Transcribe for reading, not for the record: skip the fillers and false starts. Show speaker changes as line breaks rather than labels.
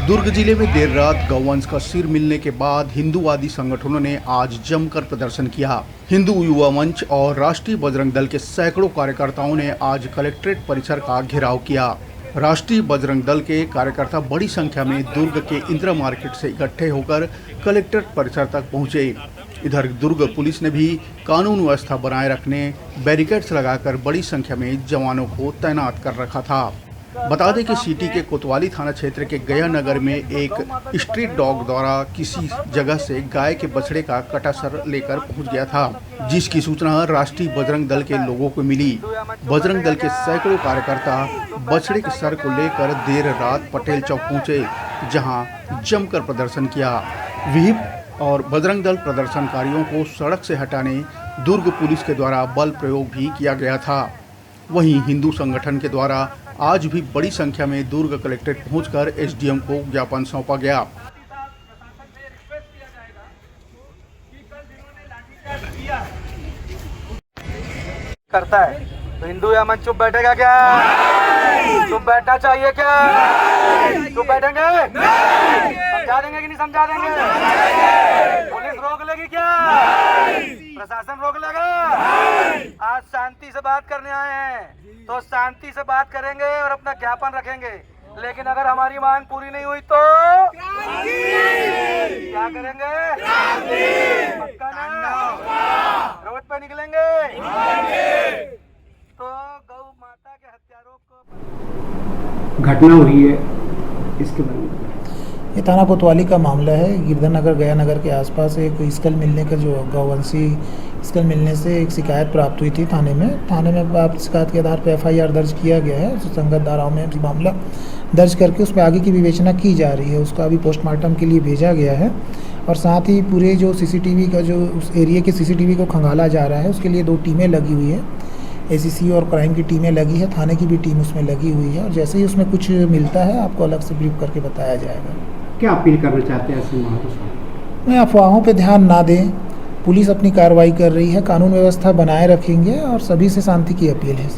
दुर्ग जिले में देर रात गौवंश का सिर मिलने के बाद हिंदूवादी संगठनों ने आज जमकर प्रदर्शन किया। हिंदू युवा मंच और राष्ट्रीय बजरंग दल के सैकड़ों कार्यकर्ताओं ने आज कलेक्ट्रेट परिसर का घेराव किया। राष्ट्रीय बजरंग दल के कार्यकर्ता बड़ी संख्या में दुर्ग के इंदिरा मार्केट से इकट्ठे होकर कलेक्ट्रेट परिसर तक पहुंचे। इधर दुर्ग पुलिस ने भी कानून व्यवस्था बनाए रखने बैरिकेड्स लगाकर बड़ी संख्या में जवानों को तैनात कर रखा था। बता दें कि सिटी के कोतवाली थाना क्षेत्र के गया नगर में एक स्ट्रीट डॉग द्वारा किसी जगह से गाय के बछड़े का कटा सर लेकर पहुंच गया था, जिसकी सूचना राष्ट्रीय बजरंग दल के लोगों को मिली। बजरंग दल के सैकड़ों कार्यकर्ता बछड़े के सर को लेकर देर रात पटेल चौक पहुंचे, जहां जमकर प्रदर्शन किया। विहिप और बजरंग दल प्रदर्शनकारियों को सड़क से हटाने दुर्ग पुलिस के द्वारा बल प्रयोग भी किया गया था। वहीं हिंदू संगठन के द्वारा आज भी बड़ी संख्या में दुर्ग कलेक्ट्रेट पहुंचकर एसडीएम को ज्ञापन सौंपा गया।
करता है तो हिंदू या मन चुप बैठेगा क्या? चुप बैठना चाहिए क्या? चुप बैठेंगे? समझा देंगे कि नहीं समझा देंगे? पुलिस रोक लेगी क्या? प्रशासन रोक लेगा? आज शांति से बात करने आए हैं तो शांति से बात करेंगे और अपना ज्ञापन रखेंगे, लेकिन अगर हमारी मांग पूरी नहीं हुई तो क्या करेंगे? पक्का ना? रोड पे निकलेंगे तो गौ माता के हत्यारों को
घटना हुई है इसके बारे में।
ये थाना कोतवाली का मामला है। गिरधर नगर गया नगर के आसपास एक स्कल मिलने का जो गौवंशी स्कल मिलने से एक शिकायत प्राप्त हुई थी थाने में प्राप्त शिकायत के आधार पर एफआईआर दर्ज किया गया है। सुसंगत धाराओं में मामला दर्ज करके उस पर आगे की विवेचना की जा रही है। उसका अभी पोस्टमार्टम के लिए भेजा गया है और साथ ही पूरे जो सीसीटीवी का जो उस एरिया के सीसीटीवी को खंगाला जा रहा है, उसके लिए 2 टीमें लगी हुई है। एसीसी और क्राइम की टीमें लगी है, थाने की भी टीम उसमें लगी हुई है और जैसे ही उसमें कुछ मिलता है आपको अलग से ब्रीफ करके बताया जाएगा।
क्या अपील करना चाहते हैं ऐसे महाराज?
मैं अफवाहों पे ध्यान ना दें, पुलिस अपनी कार्रवाई कर रही है, कानून व्यवस्था बनाए रखेंगे और सभी से शांति की अपील है।